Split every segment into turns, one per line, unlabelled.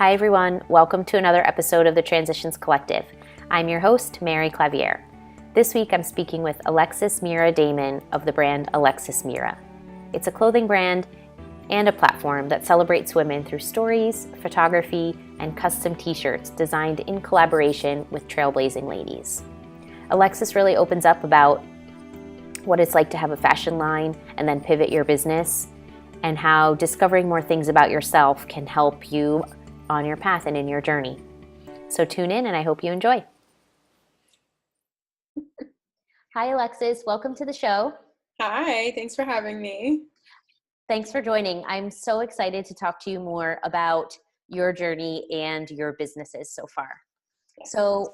Hi everyone, welcome to another episode of the Transitions Collective. I'm your host, Mary Clavier. This week I'm speaking with Alexis Mera Damen of the brand Alexis Mera. It's a clothing brand and a platform that celebrates women through stories, photography, and custom t-shirts designed in collaboration with trailblazing ladies. Alexis really opens up about what it's like to have a fashion line and then pivot your business, and how discovering more things about yourself can help you on your path and in your journey. So tune in and I hope you enjoy. Hi, Alexis. Welcome to the show.
Hi, thanks for having me.
Thanks for joining. I'm so excited to talk to you more about your journey and your businesses so far.
Yes.
So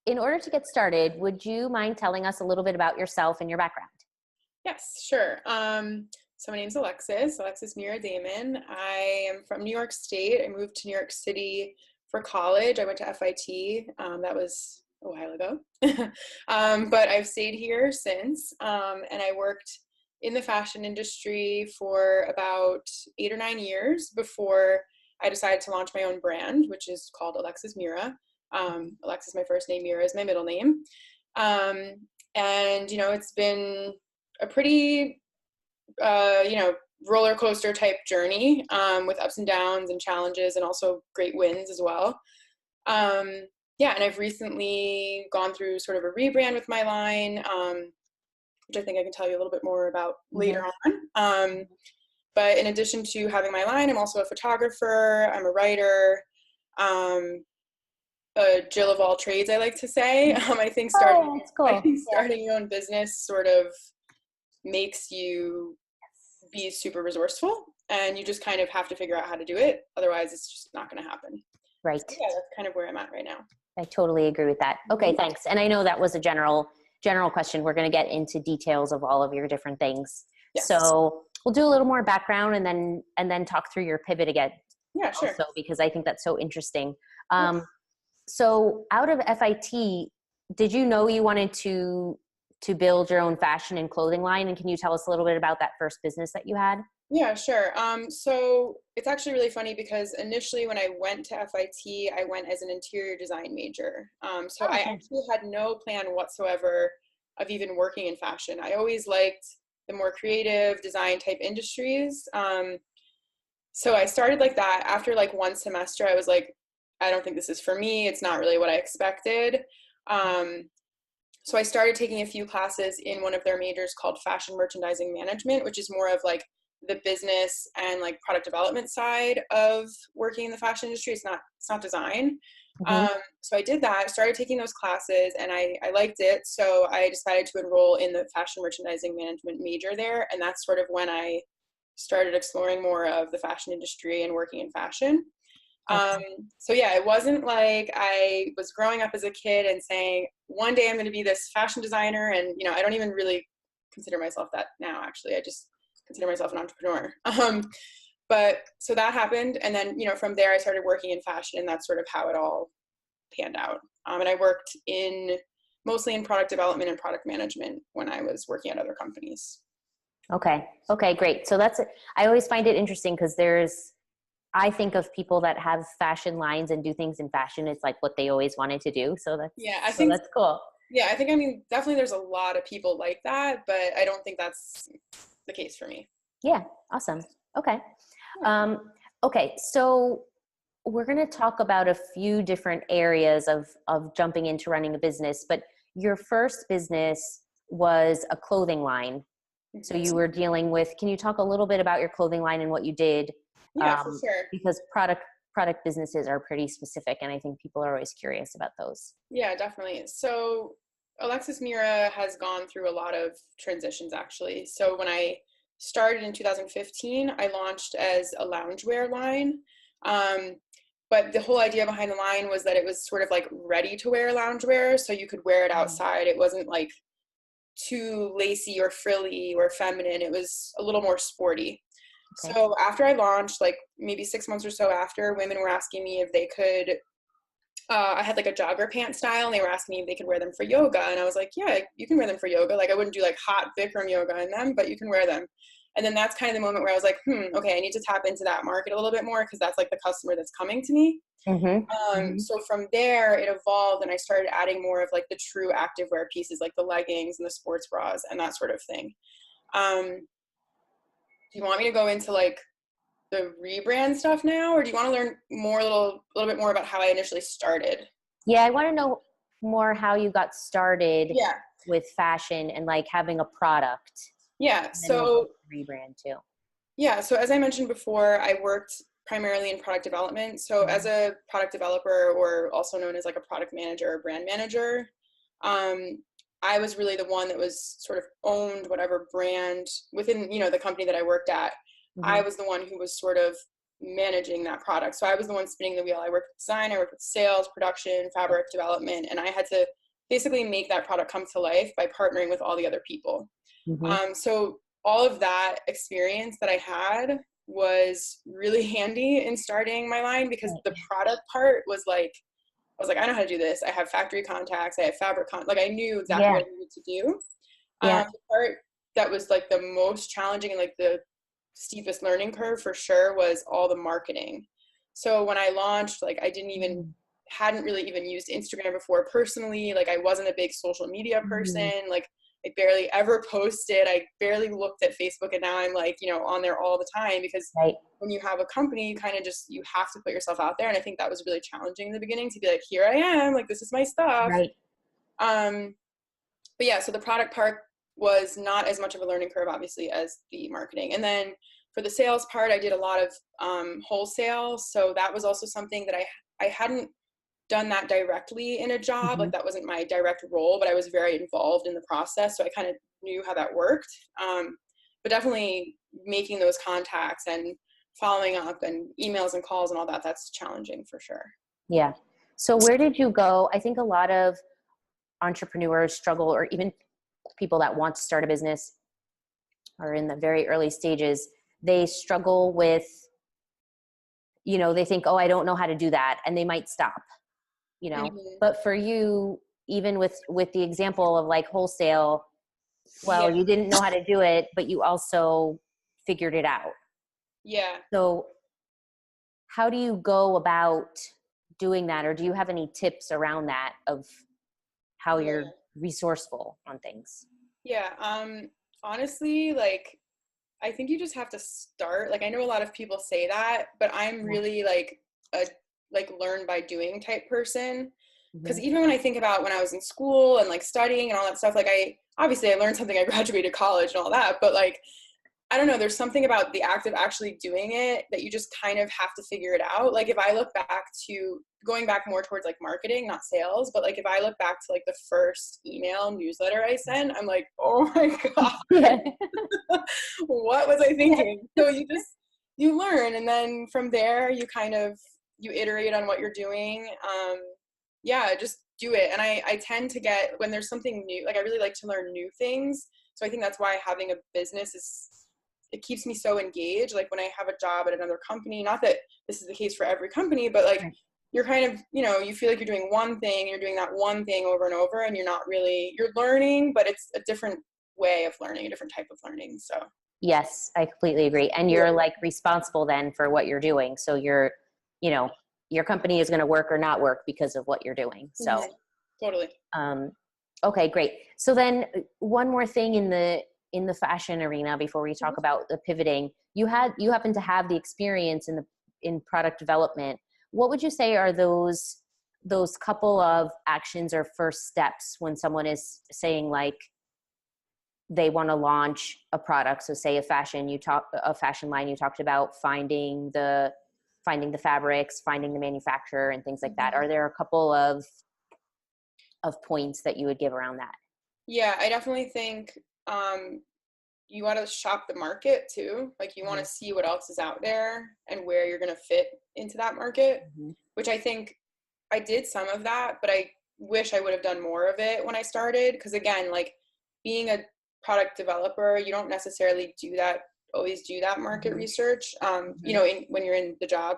in order to get started, would you mind telling us a little bit about yourself and your background?
Yes, sure. So my name's Alexis Mera Damen. I am from New York State. I moved to New York City for college. I went to FIT. That was a while ago. But I've stayed here since. And I worked in the fashion industry for about 8 or 9 years before I decided to launch my own brand, which is called Alexis Mera. Alexis is my first name, Mera is my middle name. And, it's been a pretty, roller coaster type journey with ups and downs and challenges and also great wins as well. And I've recently gone through sort of a rebrand with my line, which I think I can tell you a little bit more about later on. But in addition to having my line, I'm also a photographer, I'm a writer, a Jill of all trades, I like to say. I think starting your own business sort of makes you be super resourceful, and you just kind of have to figure out how to do it. Otherwise, it's just not going to happen.
Right.
So, yeah, that's kind of where I'm at right now.
I totally agree with that. Okay, thanks. And I know that was a general question. We're going to get into details of all of your different things.
Yes.
So we'll do a little more background and then talk through your pivot again.
Yeah, sure.
Also, because I think that's so interesting. So out of FIT, did you know you wanted to build your own fashion and clothing line? And can you tell us a little bit about that first business that you had?
Yeah, sure. So it's actually really funny because initially when I went to FIT, I went as an interior design major. I actually had no plan whatsoever of even working in fashion. I always liked the more creative design type industries. So I started like that. After like one semester, I was like, I don't think this is for me. It's not really what I expected. So I started taking a few classes in one of their majors called Fashion Merchandising Management, which is more of like the business and like product development side of working in the fashion industry. It's not design. So I did that, started taking those classes, and I liked it. So I decided to enroll in the Fashion Merchandising Management major there. And that's sort of when I started exploring more of the fashion industry and working in fashion. It wasn't like I was growing up as a kid and saying, one day I'm going to be this fashion designer. And, I don't even really consider myself that now, actually. I just consider myself an entrepreneur. But so that happened. And then, from there I started working in fashion, and that's sort of how it all panned out. And I worked mostly in product development and product management when I was working at other companies.
Okay, great. So I always find it interesting because I think of people that have fashion lines and do things in fashion. It's like what they always wanted to do. So that's cool.
Yeah, I think, definitely there's a lot of people like that, but I don't think that's the case for me.
Yeah. Awesome. Okay. Okay. So we're going to talk about a few different areas of jumping into running a business, but your first business was a clothing line. So you were dealing with, can you talk a little bit about your clothing line and what you did?
Yeah, for sure.
Because product businesses are pretty specific, and I think people are always curious about those.
Yeah, definitely. So Alexis Mera has gone through a lot of transitions, actually. So when I started in 2015, I launched as a loungewear line. But the whole idea behind the line was that it was sort of like ready to wear loungewear, so you could wear it outside. It wasn't like too lacy or frilly or feminine. It was a little more sporty. Okay. So after I launched, like maybe 6 months or so after, women were asking me if they could, I had like a jogger pant style, and they were asking me if they could wear them for yoga. And I was like, yeah, you can wear them for yoga. Like I wouldn't do like hot Bikram yoga in them, but you can wear them. And then that's kind of the moment where I was like, okay, I need to tap into that market a little bit more because that's like the customer that's coming to me. So from there it evolved and I started adding more of like the true activewear pieces, like the leggings and the sports bras and that sort of thing. Do you want me to go into like the rebrand stuff now, or do you want to learn more, a little bit more about how I initially started?
Yeah, I want to know more how you got started
Yeah.
with fashion and like having a product.
Yeah.
And then we'll
So
rebrand too.
yeah. So as I mentioned before, I worked primarily in product development. So as a product developer, or also known as like a product manager or brand manager, I was really the one that was sort of owned whatever brand within, the company that I worked at. I was the one who was sort of managing that product. So I was the one spinning the wheel. I worked with design, I worked with sales, production, fabric development, and I had to basically make that product come to life by partnering with all the other people. So all of that experience that I had was really handy in starting my line because the product part was like, I was like, I know how to do this. I have factory contacts. I have fabric like I knew exactly what I needed to do. The part that was like the most challenging and like the steepest learning curve for sure was all the marketing. So when I launched, like I hadn't really even used Instagram before personally. Like I wasn't a big social media person. Like I barely ever posted. I barely looked at Facebook, and now I'm like, on there all the time because when you have a company, you kind of you have to put yourself out there. And I think that was really challenging in the beginning to be like, here I am, like, this is my stuff. But yeah, so the product part was not as much of a learning curve, obviously, as the marketing. And then for the sales part, I did a lot of wholesale. So that was also something that I hadn't done that directly in a job. Like that wasn't my direct role, but I was very involved in the process. So I kind of knew how that worked. But definitely making those contacts and following up and emails and calls and all that, that's challenging for sure.
Yeah. So where did you go? I think a lot of entrepreneurs struggle, or even people that want to start a business are in the very early stages. They struggle with, they think, oh, I don't know how to do that. And they might stop, but for you, even with the example of like wholesale, you didn't know how to do it, but you also figured it out.
Yeah.
So how do you go about doing that? Or do you have any tips around that of how you're resourceful on things?
Yeah. Honestly, like, I think you just have to start. Like, I know a lot of people say that, but I'm really like a learn by doing type person. Because even when I think about when I was in school and like studying and all that stuff, like I learned something, I graduated college and all that, but like, I don't know, there's something about the act of actually doing it that you just kind of have to figure it out. Like if I look back to going back more towards like marketing, not sales, but like if I look back to like the first email newsletter I sent, I'm like, oh my God, what was I thinking? So you learn. And then from there, you iterate on what you're doing. Just do it. And I tend to get, when there's something new, like I really like to learn new things. So I think that's why having a business it keeps me so engaged. Like when I have a job at another company, not that this is the case for every company, but like you're kind of, you feel like you're doing one thing, you're doing that one thing over and over, and you're learning, but it's a different way of learning, a different type of learning. So
yes, I completely agree. And you're like responsible then for what you're doing. So you're, your company is going to work or not work because of what you're doing. So
totally.
Okay, great. So then one more thing in the fashion arena before we talk about the pivoting, you happen to have the experience in product development. What would you say are those couple of actions or first steps when someone is saying like they want to launch a product? So say a fashion line, you talked about finding the fabrics, finding the manufacturer and things like that. Are there a couple of points that you would give around that?
Yeah, I definitely think you want to shop the market too. Like you want to see what else is out there and where you're going to fit into that market, which I think I did some of that, but I wish I would have done more of it when I started. Because again, like being a product developer, you don't necessarily always do that market research, when you're in the job.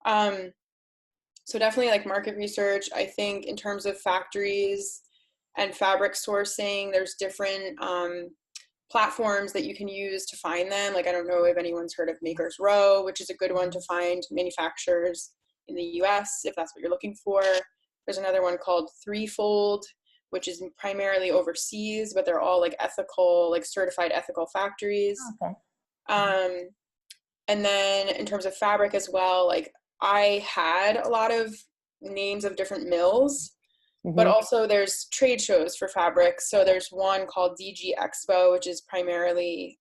So definitely like market research. I think in terms of factories and fabric sourcing, there's different platforms that you can use to find them. Like, I don't know if anyone's heard of Maker's Row, which is a good one to find manufacturers in the US, if that's what you're looking for. There's another one called Threefold, which is primarily overseas, but they're all like ethical, like certified ethical factories.
Okay.
And then in terms of fabric as well, like I had a lot of names of different mills, but also there's trade shows for fabric. So there's one called DG Expo, which is primarily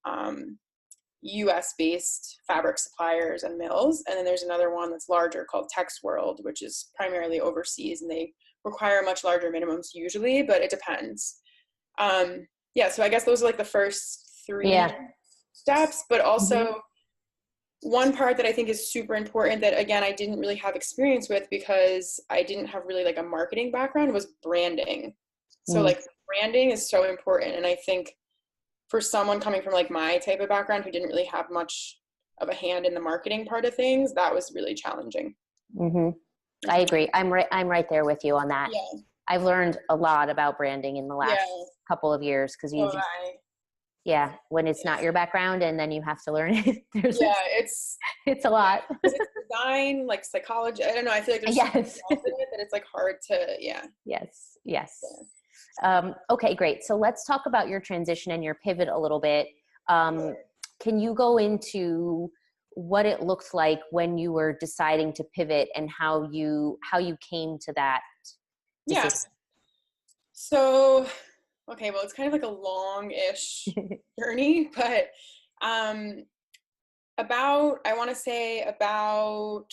US based fabric suppliers and mills. And then there's another one that's larger called Tex World, which is primarily overseas, and they require much larger minimums usually, but it depends. Yeah, so I guess those are like the first three steps, but also one part that I think is super important that, again, I didn't really have experience with because I didn't have really like a marketing background, was branding. So like branding is so important. And I think for someone coming from like my type of background who didn't really have much of a hand in the marketing part of things, that was really challenging.
I agree. I'm right there with you on that.
Yeah.
I've learned a lot about branding in the last couple of years because when it's not your background and then you have to learn it. It's a lot.
It's design, like psychology. I don't know. I feel like there's something else in it that it's like hard to,
Yes. Okay, great. So let's talk about your transition and your pivot a little bit. Can you go into what it looked like when you were deciding to pivot and how you came to that decision?
Yeah. So, okay, well, it's kind of like a long-ish journey, but I want to say about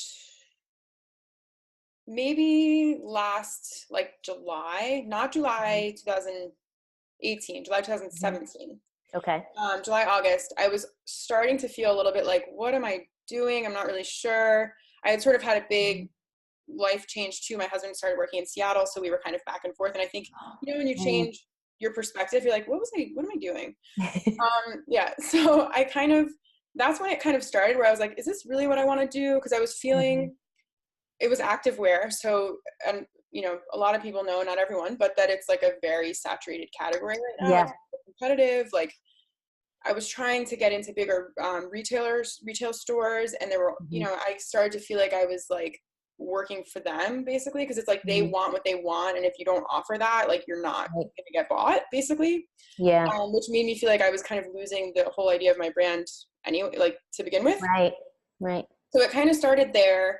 maybe last like July, not July 2018, July 2017.
Okay.
July, August, I was starting to feel a little bit like, what am I doing? I'm not really sure. I had sort of had a big life change too. My husband started working in Seattle, so we were kind of back and forth. And I think, when you change your perspective, you're like, what am I doing? So that's when it kind of started, where I was like, is this really what I want to do? Because I was feeling, it was activewear. So, and a lot of people know, not everyone, but that it's like a very saturated category right now.
Yeah.
It's competitive. Like, I was trying to get into bigger retail stores, and there were, I started to feel like I was like working for them basically, because it's like they want what they want, and if you don't offer that, like you're not going to get bought basically. Which made me feel like I was kind of losing the whole idea of my brand anyway, like to begin with.
Right.
So it kind of started there.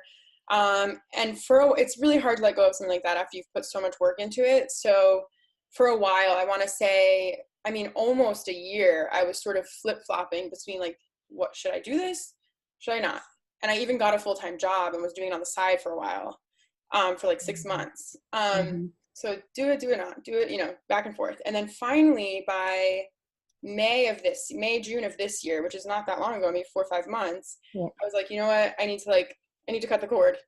And it's really hard to let go of something like that after you've put so much work into it. So for a while, I want to say, almost a year, I was sort of flip-flopping between like, what, should I do this? Should I not? And I even got a full-time job and was doing it on the side for a while, for like 6 months. So do it, not do it, back and forth. And then finally by June of this year, which is not that long ago, maybe 4 or 5 months, I was like, you know what? I need to cut the cord.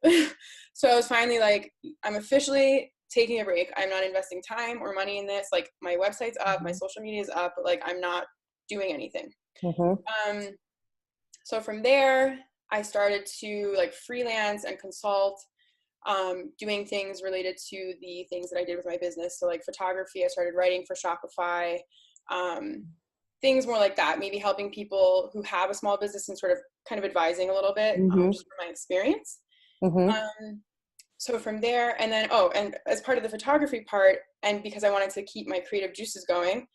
So I was finally like, I'm officially taking a break. I'm not investing time or money in this. Like, my website's up, my social media is up, but like, I'm not doing anything. So from there, I started to like freelance and consult, doing things related to the things that I did with my business. So like photography, I started writing for Shopify, things more like that, maybe helping people who have a small business and sort of kind of advising a little bit, just from my experience. So from there, and then, and as part of the photography part, and because I wanted to keep my creative juices going,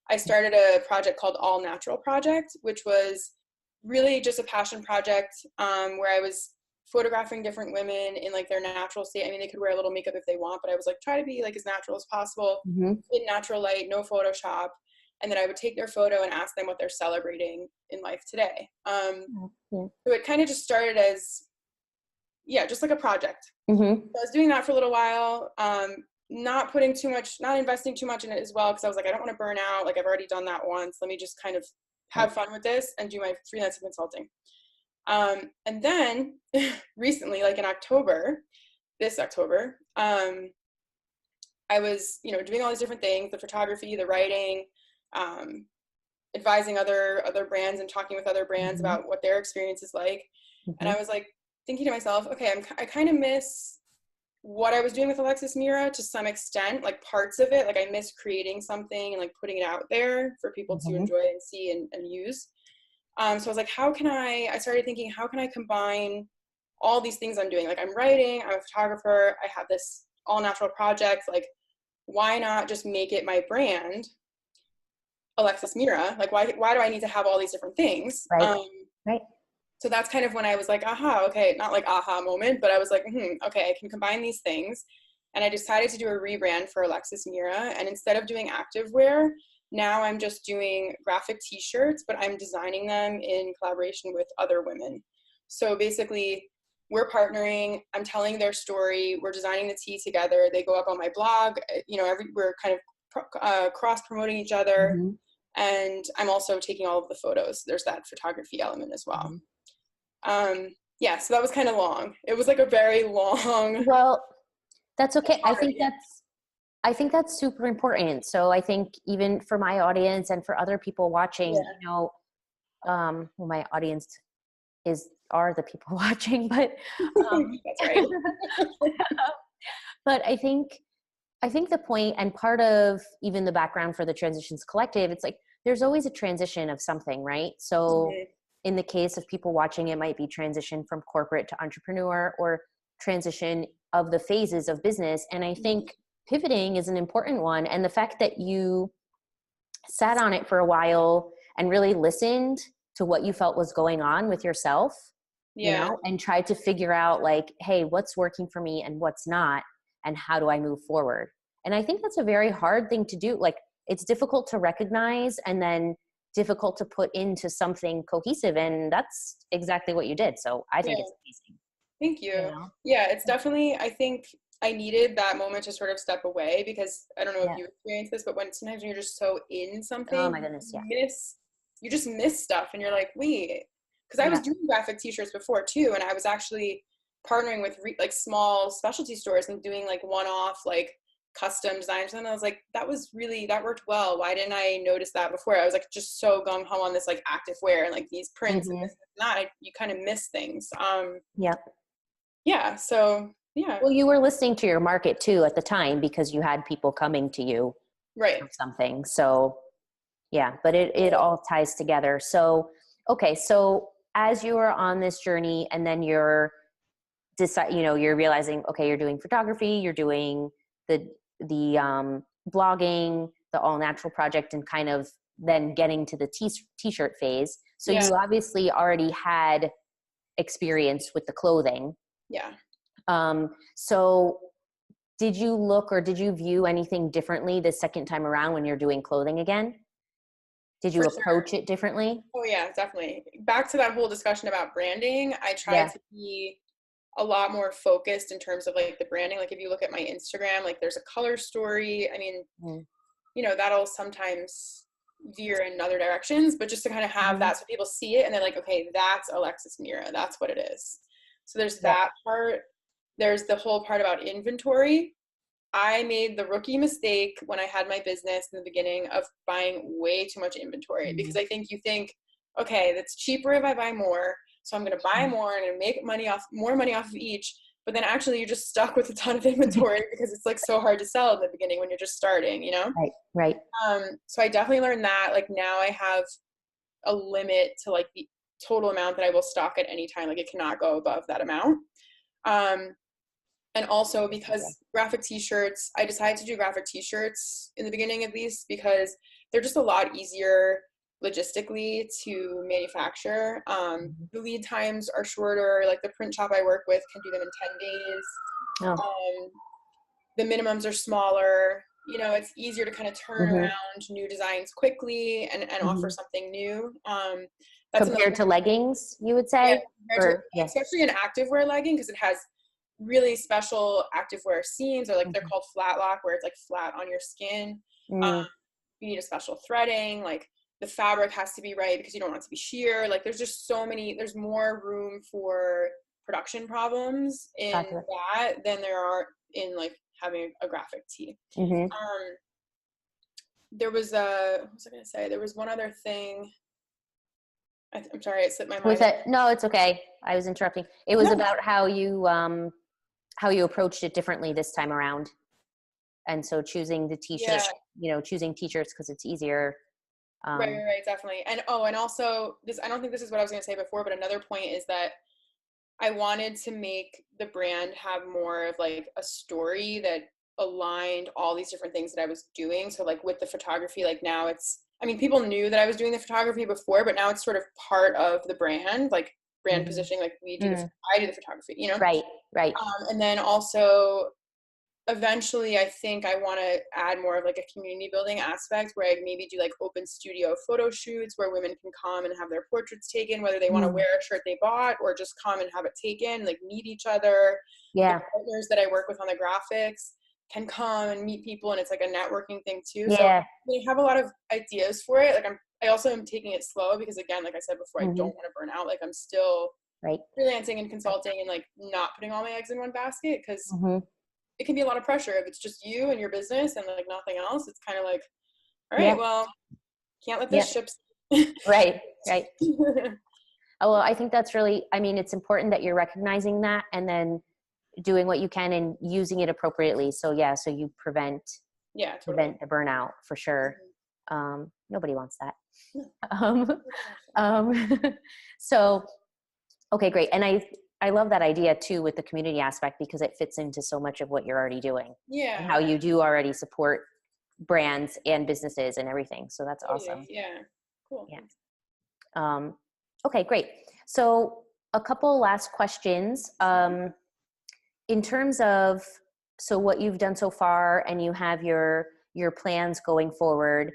I started a project called All Natural Project, which was really just a passion project, where I was photographing different women in like their natural state. They could wear a little makeup if they want, but I was like, try to be like as natural as possible, in natural light, no Photoshop. And then I would take their photo and ask them what they're celebrating in life today. So it kind of just started as, just like a project. So I was doing that for a little while, not investing too much in it as well, because I was like, I don't want to burn out. Like, I've already done that once. Let me just kind of have fun with this and do my freelance consulting. And then recently, like in this October, I was, doing all these different things, the photography, the writing, advising other brands and talking with other brands about what their experience is like. And I was like thinking to myself, okay, I kind of miss what I was doing with Alexis Mera to some extent, like parts of it, like I miss creating something and like putting it out there for people to enjoy and see and use. So I was like, I started thinking, how can I combine all these things I'm doing? Like I'm writing, I'm a photographer, I have this all natural project. Like, why not just make it my brand, Alexis Mera? Like, why do I need to have all these different things?
Right. Right.
So that's kind of when I was like, aha, okay, not like aha moment, but I was like, okay, I can combine these things. And I decided to do a rebrand for Alexis Mera. And instead of doing activewear, now I'm just doing graphic t-shirts, but I'm designing them in collaboration with other women. So basically, we're partnering, I'm telling their story, we're designing the tee together, they go up on my blog, we're kind of cross-promoting each other, and I'm also taking all of the photos. There's that photography element as well. Yeah, so that was kind of long. It was like a very long.
Well, that's okay. I think that's super important. So I think even for my audience and for other people watching, well, my audience are the people watching, but
that's right.
but I think the point and part of even the background for the Transitions Collective, it's like there's always a transition of something, right? So in the case of people watching, it might be transition from corporate to entrepreneur or transition of the phases of business. And I think pivoting is an important one. And the fact that you sat on it for a while and really listened to what you felt was going on with yourself, and tried to figure out like, hey, what's working for me and what's not, and how do I move forward? And I think that's a very hard thing to do. Like, it's difficult to recognize and then difficult to put into something cohesive. And that's exactly what you did. So I think it's amazing.
Thank you. Yeah, it's definitely, I think I needed that moment to sort of step away, because I don't know if you experience this, but sometimes when you're just so in something,
oh my goodness,
you just miss stuff and you're like, wait, because I was doing graphic t-shirts before too. And I was actually partnering with like small specialty stores and doing like one-off, like custom designs. And I was like, that worked well. Why didn't I notice that before? I was like just so gung-ho on this like active wear and like these prints and this and that. You kind of miss things. So
well, you were listening to your market too at the time, because you had people coming to you for something. So but it all ties together. So okay, so as you were on this journey and then you're realizing, okay, you're doing photography, you're doing the blogging, the all natural project, and kind of then getting to the t-shirt phase. So you obviously already had experience with the clothing. So did you look or did you view anything differently the second time around when you're doing clothing again? Did you approach it differently?
Oh yeah, definitely. Back to that whole discussion about branding, I tried to be a lot more focused in terms of like the branding. Like if you look at my Instagram, like there's a color story. I mean, that'll sometimes veer in other directions, but just to kind of have that so people see it and they're like, okay, that's Alexis Mera. That's what it is. So there's that part. There's the whole part about inventory. I made the rookie mistake when I had my business in the beginning of buying way too much inventory, because I think you think, okay, that's cheaper if I buy more. So I'm going to buy more and make more money off of each. But then actually you're just stuck with a ton of inventory because it's like so hard to sell in the beginning when you're just starting,
Right.
So I definitely learned that. Like now I have a limit to like the total amount that I will stock at any time. Like it cannot go above that amount. And also because graphic t-shirts, I decided to do graphic t-shirts in the beginning at least because they're just a lot easier logistically to manufacture. The lead times are shorter. Like the print shop I work with can do them in 10 days. The minimums are smaller. It's easier to kind of turn around new designs quickly and offer something new.
That's compared to leggings, you would say?
Especially an activewear legging, because it has really special activewear seams, or like they're called flat lock, where it's like flat on your skin. You need a special threading, like the fabric has to be right because you don't want it to be sheer. Like there's just there's more room for production problems in that than there are in like having a graphic tee. There was what was I going to say? There was one other thing. I'm sorry, it slipped my mind.
No, it's okay. I was interrupting. It was about how you how you approached it differently this time around. And so choosing the
Yeah.
t-shirts, choosing t-shirts because it's easier.
Right, definitely. And and also this, I don't think this is what I was going to say before, but another point is that I wanted to make the brand have more of like a story that aligned all these different things that I was doing. So like with the photography, like now I mean, people knew that I was doing the photography before, but now it's sort of part of the brand, like brand
Mm-hmm.
positioning, like I do the photography,
Right.
And then also eventually I think I want to add more of like a community building aspect where I maybe do like open studio photo shoots where women can come and have their portraits taken, whether they want to wear a shirt they bought or just come and have it taken, like meet each other. The
Yeah.
partners that I work with on the graphics can come and meet people, and it's like a networking thing too. So
Yeah.
we have a lot of ideas for it. Like I also am taking it slow because again, like I said before, I
Mm-hmm.
don't want to burn out. Like I'm still
Right.
freelancing and consulting and like not putting all my eggs in one basket because
Mm-hmm.
it can be a lot of pressure if it's just you and your business and like nothing else. It's kind of like, all right,
Yeah.
well, can't let
Yeah.
this ship.
Right. Oh, well, I think that's really, I mean, it's important that you're recognizing that and then doing what you can and using it appropriately. So yeah, so you prevent
Totally.
the burnout for sure. Nobody wants that.
No.
Um, um, so, okay, great. And I love that idea too with the community aspect because it fits into so much of what you're already doing and how you do already support brands and businesses and everything. So that's
Totally.
awesome.
Yeah. Cool.
Yeah. Okay, great. So a couple last questions. In terms of, so what you've done so far and you have your plans going forward,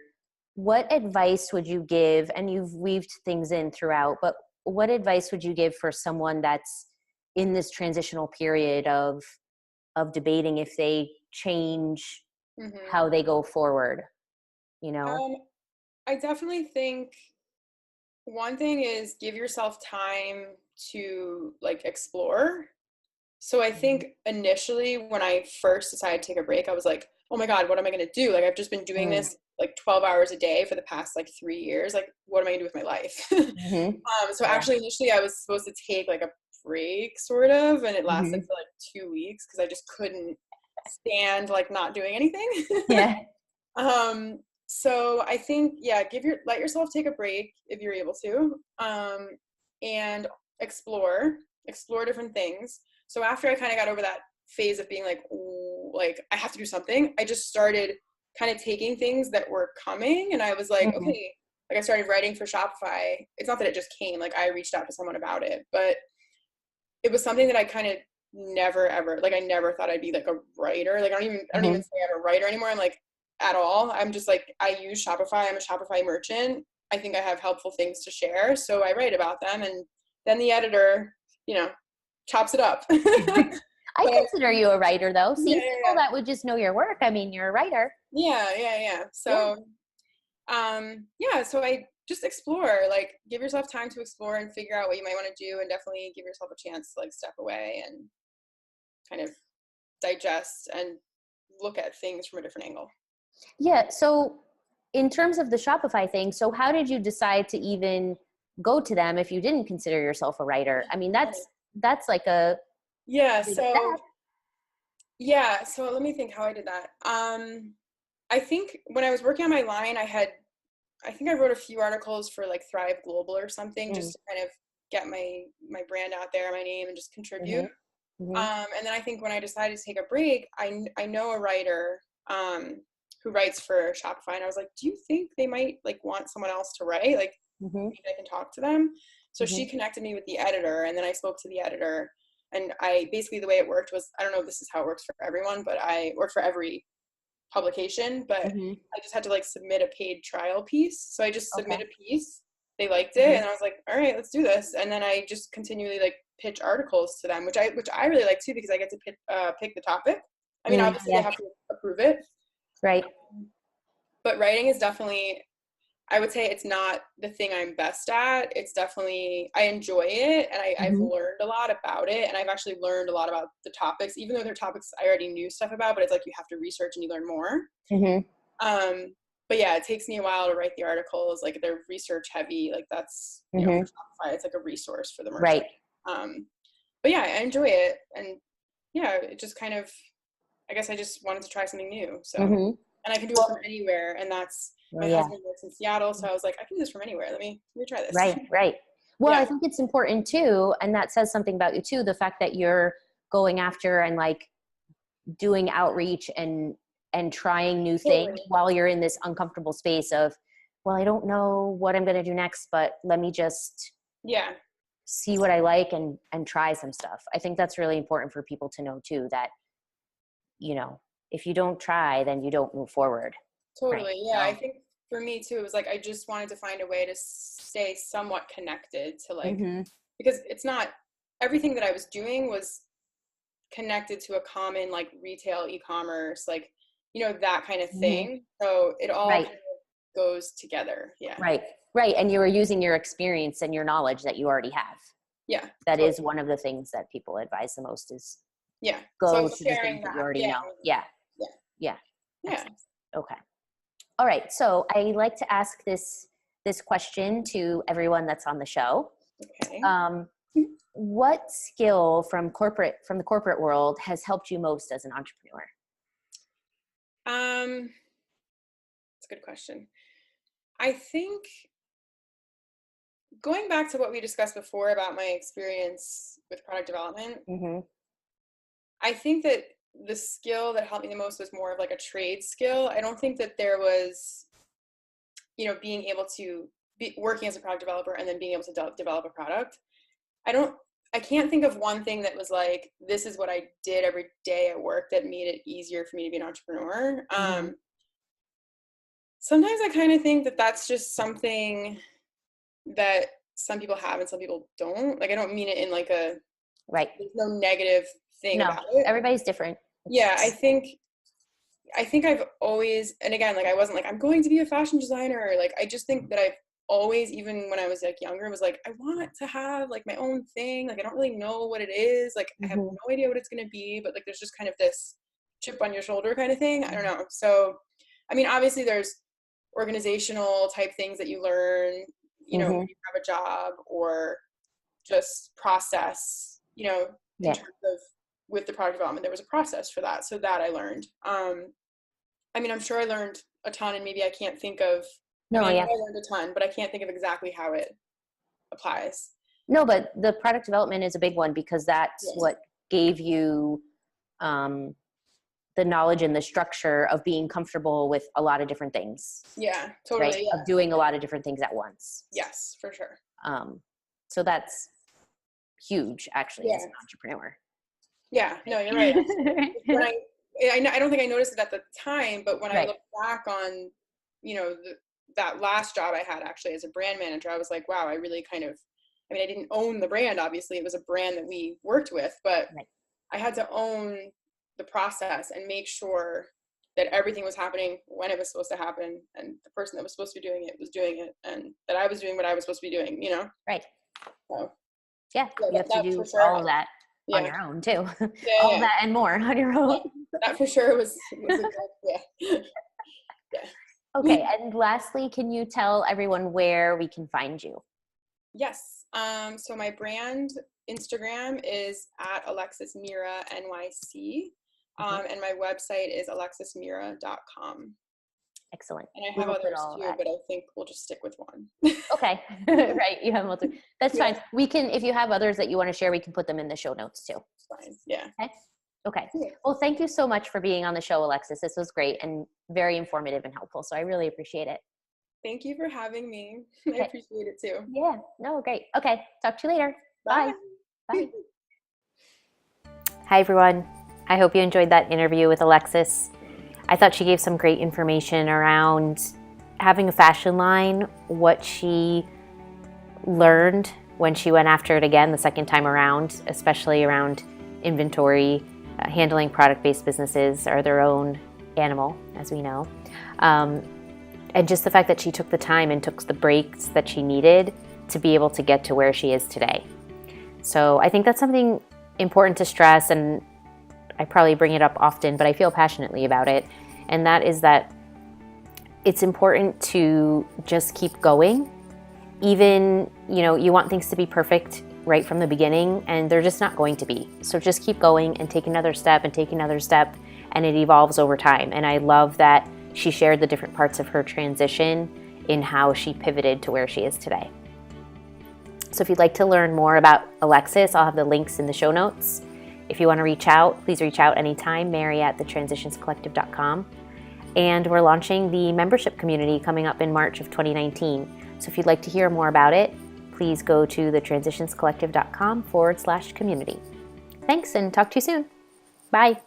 what advice would you give, and you've weaved things in throughout, but what advice would you give for someone that's in this transitional period of debating if they change how they go forward,
I definitely think one thing is give yourself time to like explore. So I think initially when I first decided to take a break, I was like, oh my God, what am I going to do? Like, I've just been doing this like 12 hours a day for the past like 3 years. Like, what am I going to do with my life? So actually initially I was supposed to take like a break sort of, and it lasted for like 2 weeks because I just couldn't stand like not doing anything.
Yeah.
So I think, yeah, let yourself take a break if you're able to, and explore different things. So after I kind of got over that phase of being like, ooh, like I have to do something, I just started kind of taking things that were coming, and I was like, okay, like I started writing for Shopify. It's not that it just came, like I reached out to someone about it, but it was something that I kind of never ever, like I never thought I'd be like a writer. Like I don't even say I'm a writer anymore. I'm like at all. I'm just like, I use Shopify. I'm a Shopify merchant. I think I have helpful things to share. So I write about them, and then the editor, chops it up.
I consider you a writer though. See, people
Yeah.
that would just know your work. I mean, you're a writer.
Yeah. So, so I just explore, like give yourself time to explore and figure out what you might want to do, and definitely give yourself a chance to like step away and kind of digest and look at things from a different angle.
Yeah. So in terms of the Shopify thing, so how did you decide to even go to them if you didn't consider yourself a writer? I mean, that's like a big step.
So let me think how I did that. I think when I was working on my line, I think I wrote a few articles for like Thrive Global or something, just to kind of get my brand out there, my name, and just contribute. And then I think when I decided to take a break, I know a writer who writes for Shopify, and I was like, do you think they might like want someone else to write? Like maybe I can talk to them. So she connected me with the editor, and then I spoke to the editor, and I basically, the way it worked was, I don't know if this is how it works for everyone, but for every publication, but I just had to like submit a paid trial piece. So I just submit a piece. They liked it, and I was like, all right, let's do this. And then I just continually like pitch articles to them, which I really like too, because I get to pick the topic. I mean, obviously they have to approve it.
Right.
But writing is definitely, I would say it's not the thing I'm best at. It's definitely, I enjoy it, and I've learned a lot about it, and I've actually learned a lot about the topics, even though they're topics I already knew stuff about, but it's like you have to research and you learn more. But yeah, it takes me a while to write the articles. Like they're research heavy. Like that's, for Shopify, it's like a resource for the merchant.
Right.
But yeah, I enjoy it, and yeah, it just kind of, I guess I just wanted to try something new. So,
Mm-hmm.
and I can do it from anywhere. And that's,
Oh,
my
yeah.
husband works in Seattle. So I was like, I can do this from anywhere. Let me try this.
Right, right. Well, I
Yeah,
think it's important too, and that says something about you too, the fact that you're going after and like doing outreach and trying new things
totally.
while you're in this uncomfortable space of, well, I don't know what I'm going to do next, but let me just
Yeah,
see what I like and try some stuff. I think that's really important for people to know too, that, you know, if you don't try, then you don't move forward. Right.
totally. Yeah, I
So,
think for me too, it was like, I just wanted to find a way to stay somewhat connected to like,
mm-hmm.
because it's not, everything that I was doing was connected to a common like retail e-commerce, like, that kind of
Mm-hmm.
thing. So it all
Right.
kind of goes together. Yeah.
Right. Right. And you were using your experience and your knowledge that you already have.
Yeah.
That
Totally.
is one of the things that people advise the most is
Yeah. So I
go
was
to the
sharing
things that you
that.
already
Yeah.
know. Yeah.
Yeah.
Yeah.
Yeah.
Excellent. Okay. All right. So I like to ask this question to everyone that's on the show.
Okay.
Um, what skill from the corporate world has helped you most as an entrepreneur?
It's a good question. I think going back to what we discussed before about my experience with product development,
Mm-hmm.
I think that the skill that helped me the most was more of like a trade skill. I don't think that there was, being able to be working as a product developer and then being able to develop a product. I don't, I can't think of one thing that was like, this is what I did every day at work that made it easier for me to be an entrepreneur.
Mm-hmm.
Sometimes I kind of think that that's just something that some people have and some people don't. Like, I don't mean it in like
Right.
there's no negative thing
No,
about it.
everybody's different.
Yeah, I think I've always, and again, like I wasn't like, I'm going to be a fashion designer. Like, I just think that I've always, even when I was like younger, was like, I want to have like my own thing. Like, I don't really know what it is. Like, I have
Mm-hmm.
no idea what it's going to be, but like, there's just kind of this chip on your shoulder kind of thing. I don't know. So, I mean, obviously there's organizational type things that you learn, when
Mm-hmm.
you have a job, or just process, in
Yeah.
terms of with the product development, there was a process for that. So that I learned. I mean, I'm sure I learned a ton, and maybe I can't think of,
No,
I know
yeah.
I learned a ton, but I can't think of exactly how it applies.
No, but the product development is a big one because that's
Yes.
what gave you um, the knowledge and the structure of being comfortable with a lot of different things,
Yeah,
right?
totally. Yeah.
Of doing a lot of different things at once.
Yes, for sure.
So that's huge, actually, as
Yeah.
an entrepreneur.
Yeah. No, you're right. When I don't think I noticed it at the time, but when I
Right.
look back on, that last job I had actually as a brand manager, I was like, wow, I really kind of, I mean, I didn't own the brand, obviously. It was a brand that we worked with, but
Right.
I had to own the process and make sure that everything was happening when it was supposed to happen, and the person that was supposed to be doing it was doing it, and that I was doing what I was supposed to be doing.
Right.
So
Yeah.
yeah,
You have to
that for
do
sure
all of
helped.
that on
Yeah.
your own too.
Yeah.
All of
Yeah.
that and more on your
Yeah.
own.
That for sure was a good, yeah. Yeah.
Okay. And lastly, can you tell everyone where we can find you?
Yes. So my brand Instagram is at Alexis Mera NYC.
Mhm.
And my website is alexismera.com.
Excellent.
And I
We
have
will put
others
all of
too,
that.
but I think we'll just stick with one.
Okay. Right. You have multiple. That's
Yeah,
fine. We can, if you have others that you want to share, we can put them in the show notes too.
it's fine. Yeah.
Okay. Okay.
Cool.
Well, thank you so much for being on the show, Alexis. This was great and very informative and helpful. So I really appreciate it.
Thank you for having me. I
Okay.
appreciate it too.
Yeah. No, great. Okay. Talk to you later.
Bye.
Bye. Bye. Hi, everyone. I hope you enjoyed that interview with Alexis. I thought she gave some great information around having a fashion line, what she learned when she went after it again the second time around, especially around inventory. Handling product-based businesses are their own animal, as we know. And just the fact that she took the time and took the breaks that she needed to be able to get to where she is today. So I think that's something important to stress, and I probably bring it up often, but I feel passionately about it. And that is that it's important to just keep going. Even, you want things to be perfect right from the beginning, and they're just not going to be. So just keep going and take another step and take another step, and it evolves over time. And I love that she shared the different parts of her transition in how she pivoted to where she is today. So if you'd like to learn more about Alexis, I'll have the links in the show notes. If you want to reach out, please reach out anytime, mary@thetransitionscollective.com. And we're launching the membership community coming up in March of 2019. So if you'd like to hear more about it, please go to thetransitionscollective.com/community. Thanks, and talk to you soon. Bye.